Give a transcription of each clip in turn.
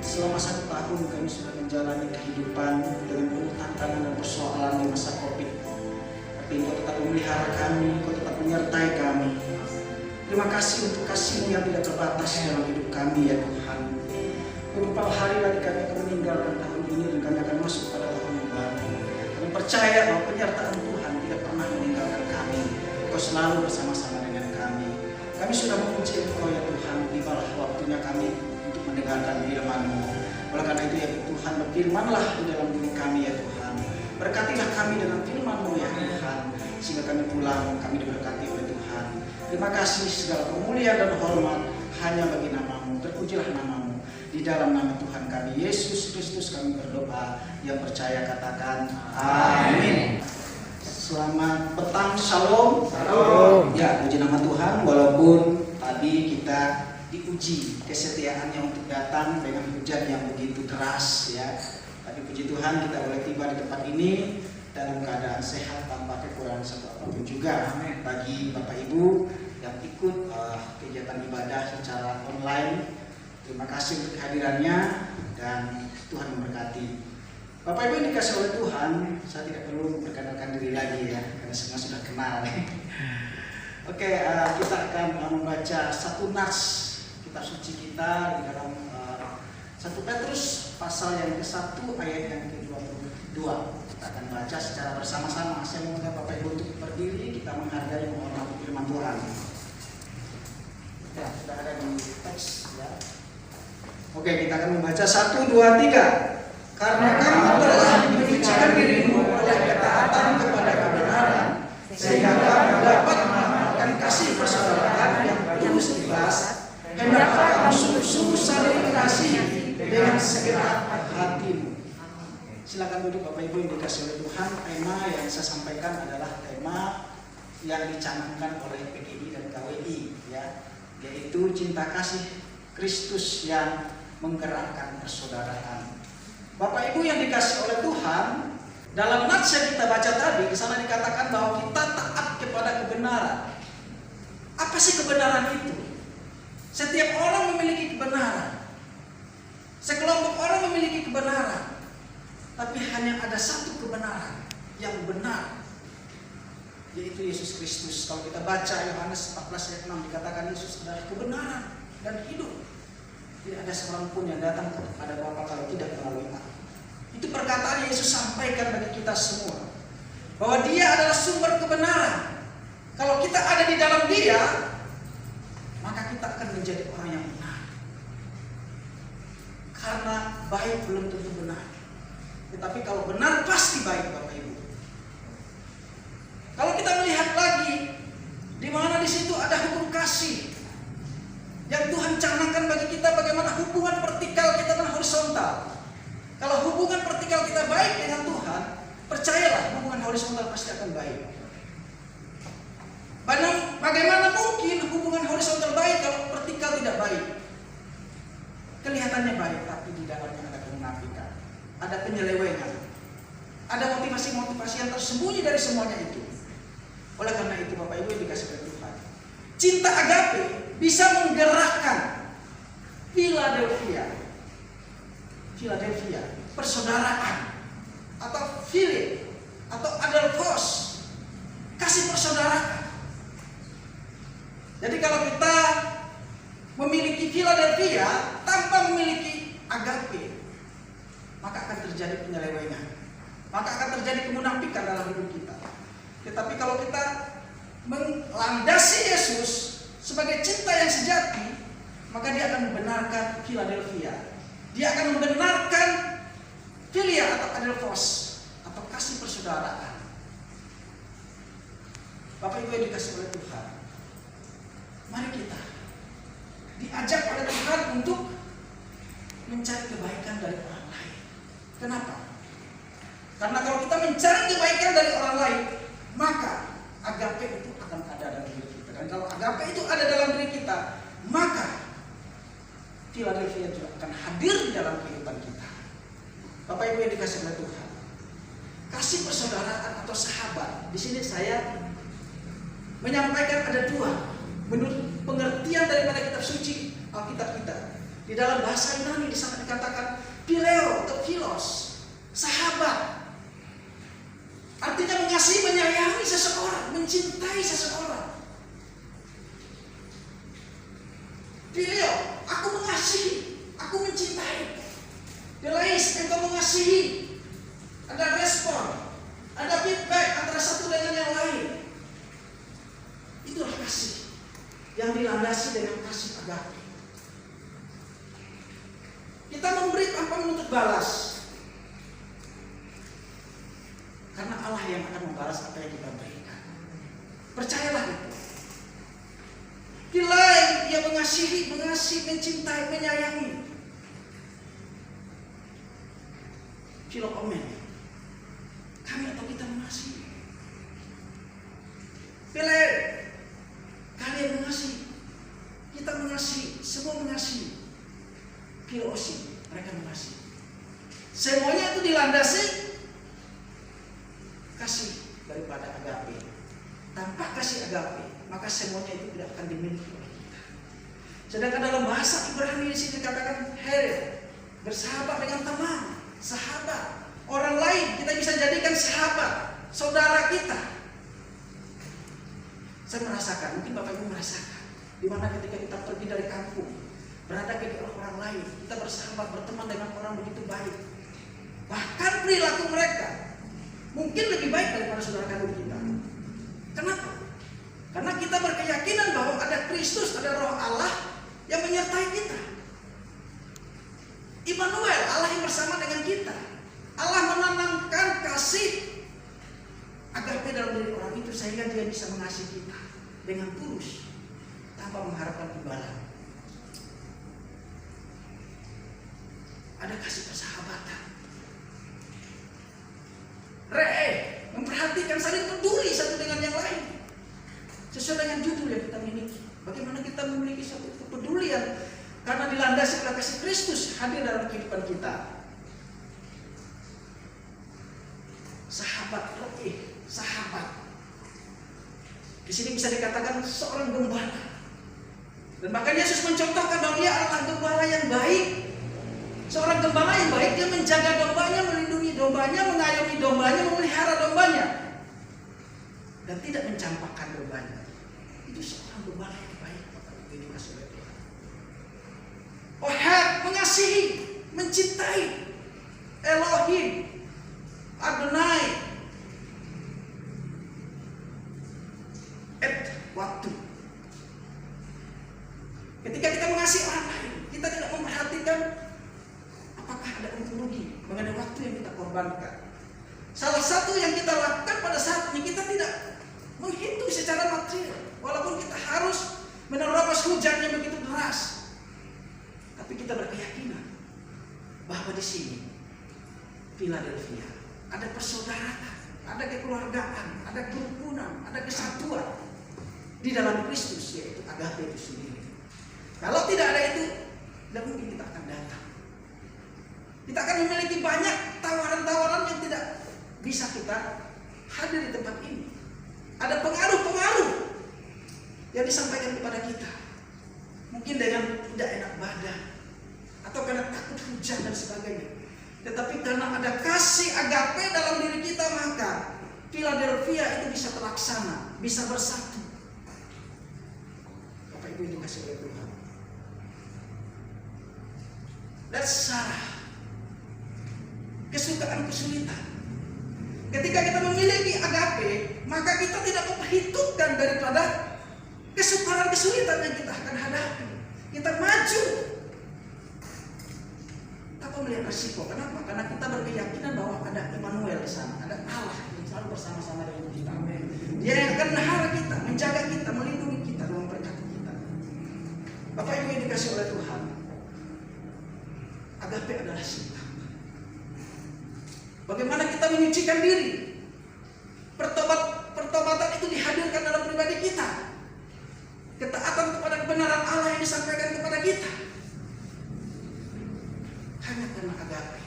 Selama 1 tahun kami sudah menjalani kehidupan dengan penuh tantangan dan persoalan di masa COVID. Tapi Engkau tetap memelihara kami, Engkau tetap menyertai kami. Terima kasih untuk kasih-Mu yang tidak terbatas dalam hidup kami ya Tuhan. Beberapa hari lagi kami akan meninggalkan tahun ini dan kami akan masuk pada tahun yang baru. Kami percaya bahwa penyertaan Tuhan tidak pernah meninggalkan kami. Engkau selalu bersama-sama dengan kami. Kami sudah memuji Engkau ya Tuhan, tibalah waktunya kami untuk mendengarkan firman-Mu. Oleh karena itu ya Tuhan, berfirmanlah di dalam diri kami ya Tuhan. Berkatilah kami dengan firman-Mu ya Tuhan, sehingga kami pulang, kami diberkati oleh Tuhan. Terima kasih, segala kemuliaan dan hormat hanya bagi nama-Mu. Terpujilah nama-Mu. Di dalam nama Tuhan kami Yesus Kristus kami berdoa. Yang percaya katakan amin. Selamat petang, shalom. Shalom. Ya, puji nama Tuhan. Walaupun tadi kita diuji kesetiaannya untuk datang dengan hujan yang begitu deras ya. Tapi puji Tuhan kita boleh tiba di tempat ini dalam keadaan sehat tanpa kekurangan satu apapun juga. Amin. Bagi Bapak Ibu yang ikut kegiatan ibadah secara online, terima kasih untuk kehadirannya dan Tuhan memberkati. Bapak Ibu yang dikasih oleh Tuhan, saya tidak perlu memperkenalkan diri lagi ya, karena semua sudah kenal. Oke, kita akan membaca satu nas kitab suci kita di dalam 1 Petrus pasal yang ke-1 ayat yang ke-22. Kita akan baca secara bersama-sama. Saya meminta Bapak Ibu untuk berdiri, kita menghargai menghormati firman Tuhan. Ya, sudah ada di teks ya. Oke, kita akan membaca 1, 2, 3. Karena kamu telah menyucikan dirimu oleh ketaatan kepada kebenaran, sehingga kamu dapat mengamalkan kasih persaudaraan yang tulus ikhlas. Hendaklah kamu sungguh-sungguh saling mengasihi dengan segenap hatimu. Silakan duduk Bapak Ibu yang dikasih oleh Tuhan. Tema yang saya sampaikan adalah tema yang dicanangkan oleh PGI dan KWI ya, yaitu cinta kasih Kristus yang menggerakkan persaudaraan. Bapak Ibu yang dikasih oleh Tuhan, dalam nats yang kita baca tadi, di sana dikatakan bahwa kita taat kepada kebenaran. Apa sih kebenaran itu? Setiap orang memiliki kebenaran. Sekelompok orang memiliki kebenaran. Tapi hanya ada satu kebenaran yang benar, yaitu Yesus Kristus. Kalau kita baca Yohanes 14 ayat 6 dikatakan Yesus adalah kebenaran dan hidup. Tidak ada seorang pun yang datang kepada Bapa kalau tidak melalui Aku. Itu perkataan yang Yesus sampaikan bagi kita semua, bahwa Dia adalah sumber kebenaran. Kalau kita ada di dalam Dia, maka kita akan menjadi orang yang benar. Karena baik belum tentu benar, tetapi kalau benar pasti baik Bapak Ibu. Kalau kita melihat lagi, di mana di situ ada hukum kasih yang Tuhan canangkan bagi kita, bagaimana hubungan vertikal kita dan horizontal. Kalau hubungan vertikal kita baik dengan Tuhan, percayalah hubungan horizontal pasti akan baik. Bagaimana mungkin hubungan horizontal baik kalau vertikal tidak baik? Kelihatannya baik, tapi di dalamnya ada kemunafikan, ada penyelewengan, ada motivasi-motivasi yang tersembunyi dari semuanya itu. Oleh karena itu Bapak Ibu yang dikasih oleh Tuhan, cinta agape bisa menggerakkan Philadelphia Philadelphia tanpa memiliki agape, maka akan terjadi penyelewengan, maka akan terjadi kemunafikan dalam hidup kita. Tetapi kalau kita melandasi Yesus sebagai cinta yang sejati, maka dia akan membenarkan Philadelphia. Dia akan membenarkan philia atau adelphos atau kasih persaudaraan. Bapak Ibu yang dikasihi oleh Tuhan, mari kita diajak oleh Tuhan untuk mencari kebaikan dari orang lain. Kenapa? Karena kalau kita mencari kebaikan dari orang lain, maka agape itu akan ada dalam diri kita. Dan kalau agape itu ada dalam diri kita, maka Philadelphia juga akan hadir di dalam kehidupan kita. Bapak Ibu yang dikasihi oleh Tuhan, kasih persaudaraan atau sahabat, di sini saya menyampaikan ada dua menurut pengertian daripada kitab suci Alkitab kita. Di dalam bahasa Yunani di sana dikatakan phileo atau philos, sahabat. Artinya mengasihi, menyayangi seseorang, mencintai seseorang. Phileo, aku mengasihi, aku mencintai. Delais, engkau mengasihi. Ada respon, ada feedback antara satu dengan yang lain. Itulah kasih yang dilandasi dengan kasih agape. Kita memberi tanpa menuntut balas, karena Allah yang akan membalas apa yang kita berikan. Percayalah itu. Philai, dia mengasihi, mencintai, menyayangi. Philomen, kami atau kita mengasihi. Philai, kalian mengasihi, kita mengasihi, semua mengasihi. Philosi, mereka mengasihi. Semuanya itu dilandasi kasih daripada agape. Tanpa kasih agape, maka semuanya itu tidak akan dimiliki oleh kita. Sedangkan dalam bahasa Ibrani di sini dikatakan her, bersahabat dengan teman, sahabat. Orang lain kita bisa jadikan sahabat, saudara kita. Saya merasakan, mungkin Bapak Ibu merasakan, di mana ketika kita pergi dari kampung, berada di orang lain, kita bersahabat, berteman dengan orang begitu baik. Bahkan perilaku mereka mungkin lebih baik daripada saudara kandung kita. Kenapa? Karena kita berkeyakinan bahwa ada Kristus, ada Roh Allah yang menyertai kita. Immanuel, Allah yang bersama dengan kita. Allah menanamkan kasih agape dalam diri orang itu sehingga dia bisa mengasihi kita dengan tulus tanpa mengharapkan imbalan. Ada kasih persahabatan. Memperhatikan, saling peduli satu dengan yang lain. Sesuai dengan judul yang kita miliki. Bagaimana kita memiliki satu kepedulian karena dilandasi oleh kasih Kristus hadir dalam kehidupan kita. Sahabat, sahabat. Di sini bisa dikatakan seorang gembala. Dan bahkan Yesus mencontohkan bahwa dia adalah gembala yang baik. Seorang gembala yang baik, dia menjaga dombanya, melindungi dombanya, mengayomi dombanya, memelihara dombanya, dan tidak mencampakkan dombanya. Itu seorang gembala yang baik. Ini maksudnya Tuhan. Ohad, mengasihi, mencintai. Elohim, Adonai, waktu. Ketika kita mengasihi orang lain, kita tidak memperhatikan apakah ada untung rugi mengenai waktu yang kita korbankan. Salah satu yang kita lakukan pada saat ini, kita tidak menghitung secara material, walaupun kita harus menerobos hujan yang begitu deras, tapi kita berkeyakinan bahwa di sini Philadelphia ada persaudaraan, ada kekeluargaan, ada kerukunan, ada kesatuan di dalam Kristus, yaitu agape itu sendiri. Kalau tidak ada itu, tidak mungkin kita akan datang. Kita akan memiliki banyak tawaran-tawaran yang tidak bisa kita hadir di tempat ini. Ada pengaruh-pengaruh yang disampaikan kepada kita. Mungkin dengan tidak enak badan, atau karena takut hujan dan sebagainya. Tetapi karena ada kasih agape dalam diri kita, maka Philadelphia itu bisa terlaksana, bisa bersatu. Bapak Ibu itu kasih oleh Tuhan. dan Sarah. Kesukaan kesulitan. Ketika kita memiliki agape, maka kita tidak memperhitungkan daripada kesukaran kesulitan yang kita akan hadapi. Kita maju tanpa melihat resiko. Kenapa? Karena kita berkeyakinan bahwa ada Immanuel di sana, ada Allah yang selalu bersama-sama dengan kita. Dia yang akan melihara kita, menjaga kita, melindungi kita, dan memberkati kita. Bapak Ibu yang dikasih oleh Tuhan, agape adalah sikap. Bagaimana kita menyucikan diri? Pertobatan itu dihadirkan dalam pribadi kita. Ketaatan kepada kebenaran Allah yang disampaikan kepada kita hanya karena agape.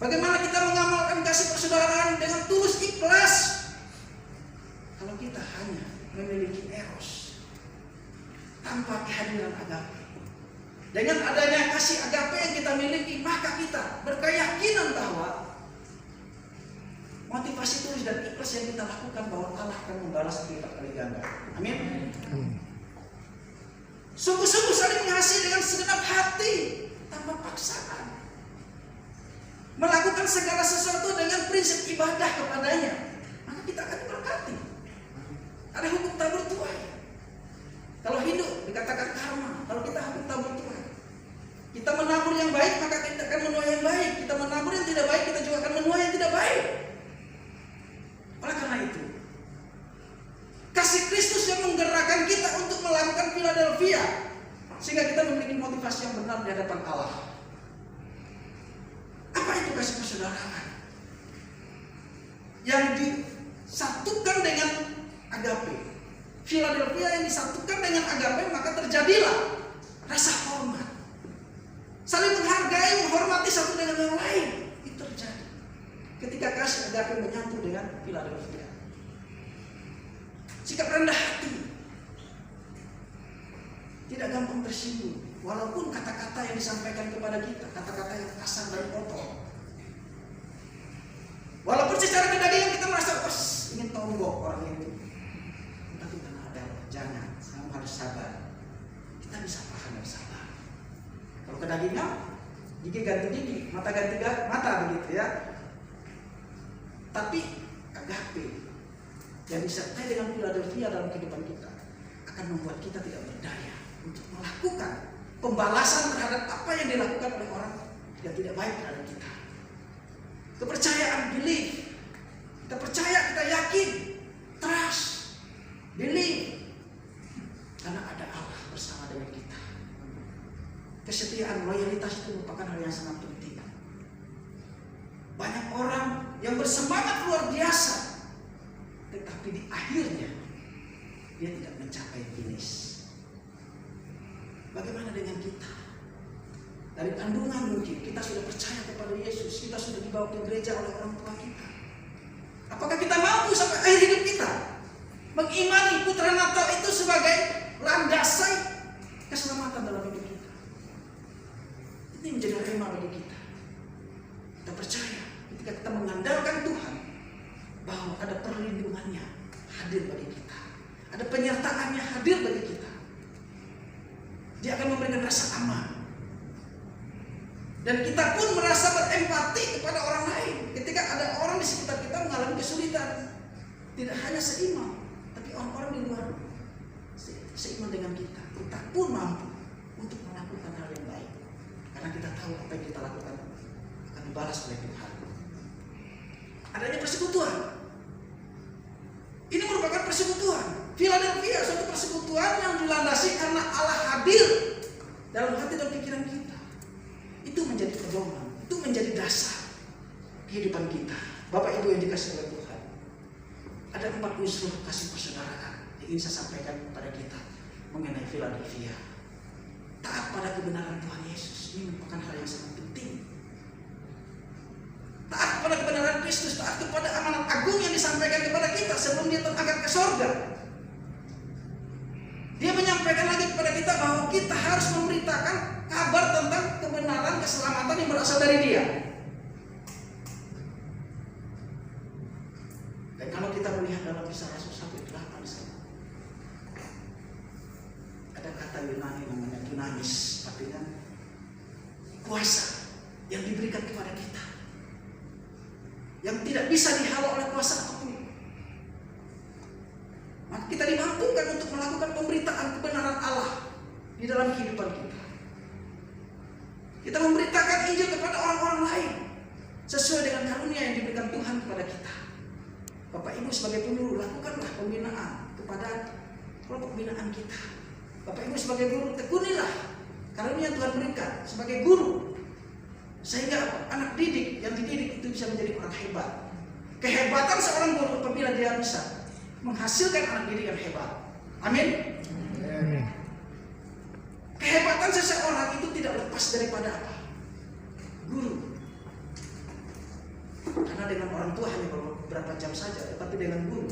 Bagaimana kita mengamalkan kasih persaudaraan dengan tulus ikhlas kalau kita hanya memiliki eros tanpa kehadiran agape? Dengan adanya kasih agape yang kita miliki, maka kita berkeyakinan bahwa motivasi tulus dan ikhlas yang kita lakukan bahwa Allah akan membalas berlipat kali ganda. Amin. Sungguh-sungguh saling mengasihi dengan segenap hati tanpa paksaan. Melakukan segala sesuatu dengan prinsip ibadah kepadanya, maka kita akan diberkati. Ada hukum tabur tuai. Kalau hidup dikatakan karma. Kalau kita hukum tabur tuai. Kita menabur yang baik, maka kita akan menuai yang baik. Kita menabur yang tidak baik, kita juga akan menuai yang tidak baik. Oleh karena itu, kasih Kristus yang menggerakkan kita untuk melakukan Philadelphia, sehingga kita memiliki motivasi yang benar di hadapan Allah. Apa itu kasih persaudaraan? Yang disatukan dengan agape. Philadelphia yang disatukan dengan agape, maka terjadilah rasa hormat. Saling menghargai, menghormati satu dengan yang lain. Itu terjadi ketika kasih agape menyatu dengan Philadelphia. Sikap rendah hati, tidak gampang tersinggung, walaupun kata-kata yang disampaikan kepada kita kata-kata yang kasar dan kotor. Walaupun secara kedagingan kita merasa ingin tonggok orang itu, tapi karena ada jangan, kamu harus sabar. Kita bisa paham dan sabar. Kalau kedagingan, gigi ganti gigi, mata ganti mata, begitu ya. Tapi agape yang disertai dengan Philadelphia dalam kehidupan kita akan membuat kita tidak berdaya untuk melakukan pembalasan terhadap apa yang dilakukan oleh orang yang tidak baik terhadap kita. Kepercayaan, belief. Kita percaya, kita yakin, trust, believe, karena ada Allah bersama dengan kita. Kesetiaan, loyalitas itu merupakan hal yang sangat penting. Banyak orang yang bersemangat luar biasa, tetapi di akhirnya dia tidak mencapai finish. Bagaimana dengan kita? Dari kandungan mungkin kita sudah percaya kepada Yesus, kita sudah dibawa ke gereja oleh orang tua kita. Apakah kita mampu sampai akhir hidup kita mengimani putra Natal itu sebagai landasan keselamatan dalam hidup kita? Ini menjadi rema bagi kita. Kita percaya ketika kita mengandalkan Tuhan bahwa ada perlindungannya hadir bagi kita, ada penyertaannya hadir bagi kita. Dia akan memberikan rasa aman. Dan kita pun merasa berempati kepada orang lain ketika ada orang di sekitar kita mengalami kesulitan. Tidak hanya seiman, tapi orang-orang di luar seiman dengan kita. Kita pun mampu untuk melakukan hal yang baik, karena kita tahu apa yang kita lakukan akan dibalas oleh Tuhan. Adanya persekutuan. Ini merupakan persekutuan. Philadelphia suatu persekutuan yang dilandasi karena Allah hadir dalam hati dan pikiran kita. Itu menjadi pedoman, itu menjadi dasar kehidupan kita. Bapak Ibu yang dikasihi oleh Tuhan, ada 4 unsur kasih persaudaraan yang ingin saya sampaikan kepada kita mengenai Philadelphia. Taat pada kebenaran Tuhan Yesus, ini merupakan hal yang sangat penting. Taat kepada kebenaran Kristus, taat kepada amanat agung yang disampaikan kepada kita sebelum dia terangkat ke sorga. Dia menyampaikan lagi kepada kita bahwa kita harus memberitakan kabar tentang kebenaran keselamatan yang berasal dari Dia. Dan kalau kita melihat dalam Kisah Rasul 1:8 di sana, ada kata Yunani namanya dunamis, artinya kuasa yang diberikan kepada kita, yang tidak bisa dihalau oleh kuasa apapun. Maka kita dimampukan untuk melakukan pemberitaan kebenaran Allah di dalam kehidupan kita. Kita memberitakan Injil kepada orang-orang lain sesuai dengan karunia yang diberikan Tuhan kepada kita. Bapak Ibu sebagai penyuluh, lakukanlah pembinaan kepada kelompok pembinaan kita. Bapak Ibu sebagai guru, tekunilah karunia Tuhan berikan sebagai guru, sehingga anak didik yang dididik itu bisa menjadi orang hebat. Kehebatan seorang guru apabila dia bisa menghasilkan anak didik yang hebat. Amin. Amin. Kehebatan seseorang itu tidak lepas daripada apa? Guru. Karena dengan orang tua hanya beberapa jam saja, tetapi dengan guru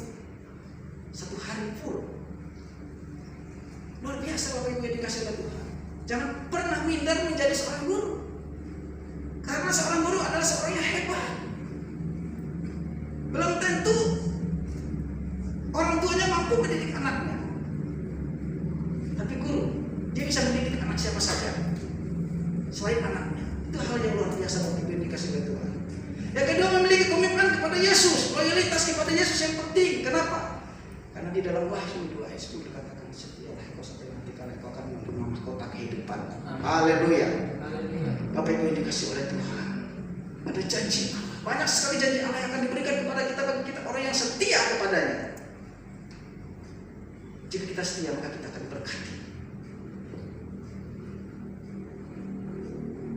1 hari full. Luar biasa Bapak Ibu yang dikasih oleh Tuhan. Jangan pernah minder menjadi seorang guru, karena seorang guru adalah seorang yang hebat. Belum tentu orang tuanya mampu mendidik anaknya, tapi guru, dia bisa mendidik anak siapa saja selain anaknya. Itu hal yang luar biasa Bapak Ibu yang dikasih oleh Tuhan. Yang kedua, memiliki komitmen kepada Yesus, loyalitas kepada Yesus yang penting. Kenapa? Karena di dalam Wahyu 2 ayat 10 dikatakan, setialah engkau sampai nanti karena engkau akan menerima mahkota kehidupan. Haleluya. Bapak Ibu yang dikasih oleh Tuhan, ada janji Allah. Banyak sekali janji Allah yang akan diberikan kepada kita bagi kita orang yang setia kepadanya. Jika kita setia, maka kita akan diberkati.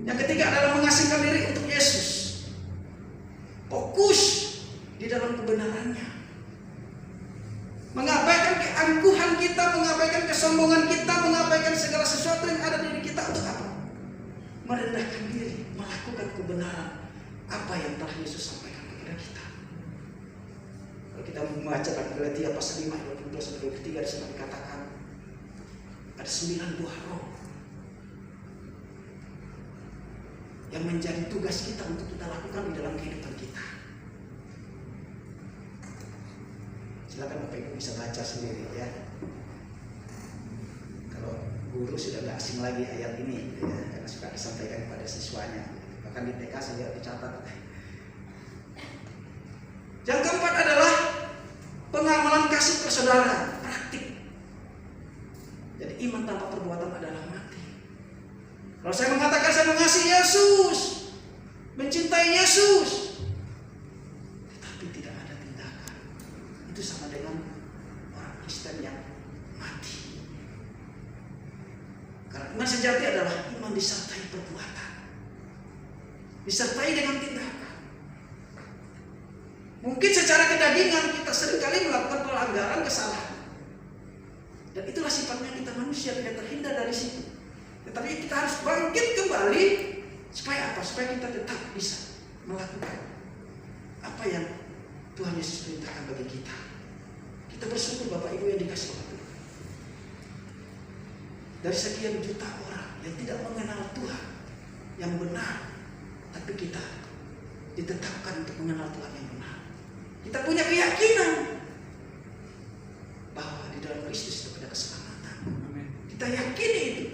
Yang ketiga adalah mengasingkan diri untuk Yesus. Fokus di dalam kebenarannya. Mengabaikan keangkuhan kita, mengabaikan kesombongan kita, mengabaikan segala sesuatu yang ada di diri kita untuk apa? Merendahkan diri, melakukan kebenaran apa yang telah Yesus sampaikan kepada kita. Kalau kita membaca dalam Galatia pasal 5 ayat 22-23 di sana dikatakan ada 9 buah roh yang menjadi tugas kita untuk kita lakukan di dalam kehidupan kita. Silakan Bapak Ibu bisa baca sendiri ya. Kalau guru sudah tidak asing lagi ayat ini ya, karena suka disampaikan kepada siswanya. Bahkan di TK saya dicatat. Yang keempat adalah pengamalan kasih persaudaraan, praktik. Jadi iman tanpa perbuatan adalah mati. Kalau saya mengatakan saya mengasihi Yesus, mencintai Yesus, tetapi tidak ada tindakan, itu sama dengan orang Kristen yang mati. Karena iman sejati adalah iman disertai perbuatan, disertai dengan tindakan. Mungkin secara kedagingan kita seringkali melakukan pelanggaran, kesalahan, dan itulah sifatnya kita manusia, tidak terhindar dari situ. Tetapi kita harus bangkit kembali supaya apa? Supaya kita tetap bisa melakukan apa yang Tuhan Yesus perintahkan bagi kita. Kita bersyukur Bapak Ibu yang dikasih oleh Tuhan. Dari sekian juta orang yang tidak mengenal Tuhan yang benar, tapi kita ditetapkan untuk mengenal Tuhan yang benar. Kita punya keyakinan bahwa di dalam Kristus itu ada keselamatan. Kita yakini itu.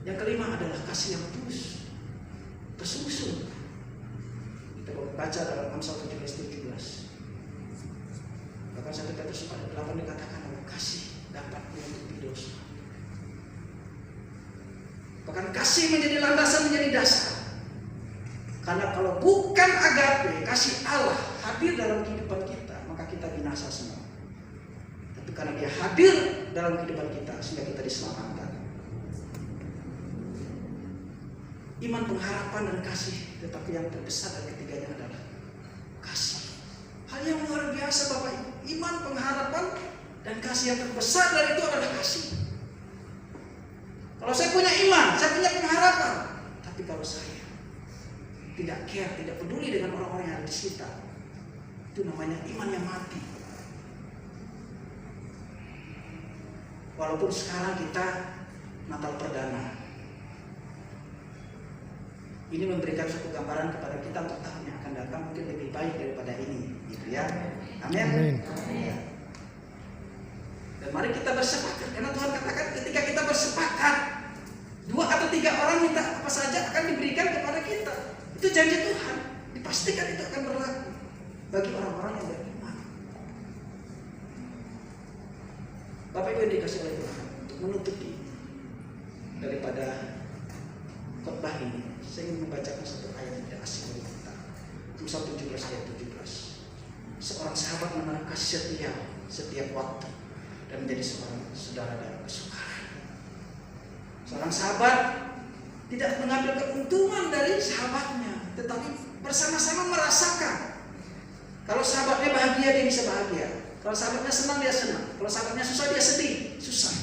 Yang kelima adalah kasih yang tulus, bersungguh-sungguh. Kita baca dalam Amsal 17:17. Bahkan 1 Petrus 4:8 dikatakan bahwa kasih dapat menutupi dosa. Bahkan kasih menjadi landasan, menjadi dasar. Karena kalau bukan agape, kasih Allah hadir dalam kehidupan kita, maka kita binasa semua. Tapi karena Dia hadir dalam kehidupan kita, sehingga kita diselamatkan. Iman, pengharapan, dan kasih. Tetapi yang terbesar dari ketiganya adalah kasih. Hal yang luar biasa Bapak Ibu. Iman, pengharapan, dan kasih. Yang terbesar dari itu adalah kasih. Kalau saya punya iman, saya punya pengharapan, tapi kalau saya tidak care, tidak peduli dengan orang-orang yang ada di sekitar, itu namanya iman yang mati. Walaupun sekarang kita Natal perdana, ini memberikan suatu gambaran kepada kita untuk tahun yang akan datang mungkin lebih baik daripada ini, gitu ya. Amin. Amin. Dan mari kita bersepakat, karena Tuhan katakan ketika kita bersepakat, 2 janji Tuhan. Dipastikan itu akan berlaku bagi orang-orang yang beriman. Bapak Ibu yang dikasih oleh Tuhan, untuk menutup ini daripada khotbah ini, saya ingin membacakan satu ayat yang tidak asing bagi kita. Amsal 17 ayat 17. Seorang sahabat menaruh kasih setia setiap waktu dan menjadi seorang saudara dalam kesukaran. Seorang sahabat tidak mengambil keuntungan dari sahabatnya, tetapi bersama-sama merasakan. Kalau sahabatnya bahagia, dia bisa bahagia. Kalau sahabatnya senang, dia senang. Kalau sahabatnya susah, dia sedih, susah.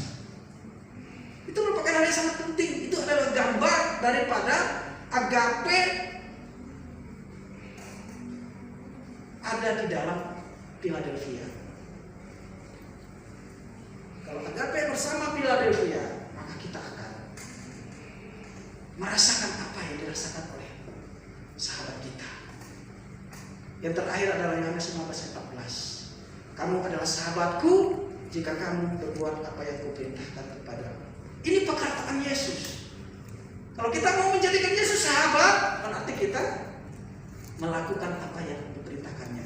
Itu merupakan hal yang sangat penting. Itu adalah gambar daripada agape ada di dalam Philadelphia. Kalau agape bersama Philadelphia, maka kita akan merasakan apa yang dirasakan oleh sahabat kita. Yang terakhir adalah Yohanes 15:14. Kamu adalah sahabatku jika kamu berbuat apa yang kuperintahkan kepadamu. Ini perkataan Yesus. Kalau kita mau menjadikan Yesus sahabat, berarti kita melakukan apa yang diperintahkannya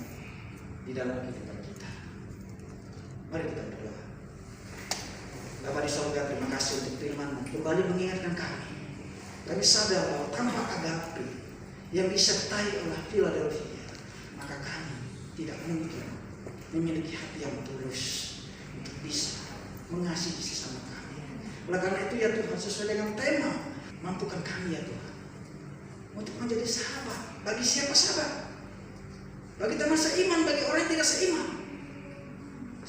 di dalam kehidupan kita. Mari kita berdoa. Bapa di surga, terima kasih untuk firman-Mu kembali mengingatkan kami. Kami sadar bahwa tanpa agape yang disertai oleh Philadelphia, maka kami tidak mungkin memiliki hati yang tulus untuk bisa mengasihi sesama kami. Oleh karena itu ya Tuhan, sesuai dengan tema, mampukan kami ya Tuhan untuk menjadi sahabat. Bagi siapa sahabat? Bagi teman seiman, bagi orang yang tidak seiman.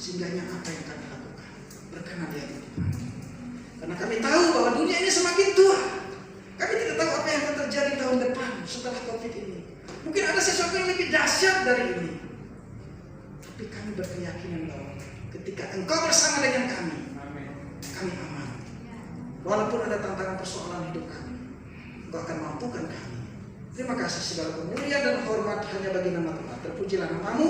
Sehingganya apa yang kami lakukan berkenan di hati Tuhan. Karena kami tahu bahwa dunia ini semakin tua. Kami tidak tahu apa yang akan terjadi tahun depan setelah COVID ini. Mungkin ada sesuatu yang lebih dahsyat dari ini. Tapi kami berkeyakinan bahwa ketika Engkau bersama dengan kami, kami aman. Walaupun ada tantangan persoalan hidup kami, Engkau akan mampukan kami. Terima kasih, segala kemuliaan dan hormat hanya bagi nama Tuhan. Terpujilah nama-Mu.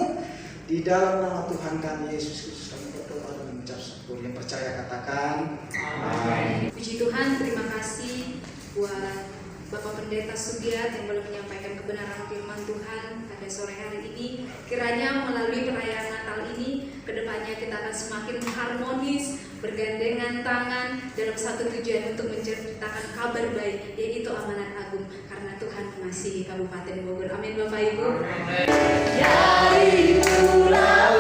Di dalam nama Tuhan kami Yesus Kristus kami berdoa dan mengucap syukur. Yang percaya katakan amin. Puji Tuhan, terima kasih buat Bapak Pendeta Sugiat yang boleh menyampaikan kebenaran firman Tuhan pada sore hari ini. Kiranya melalui perayaan Natal ini, kedepannya kita akan semakin harmonis, bergandengan tangan dalam satu tujuan untuk menceritakan kabar baik, yaitu amanat agung, karena Tuhan mengasihi Kabupaten Bogor. Amin Bapak Ibu. Dari pulau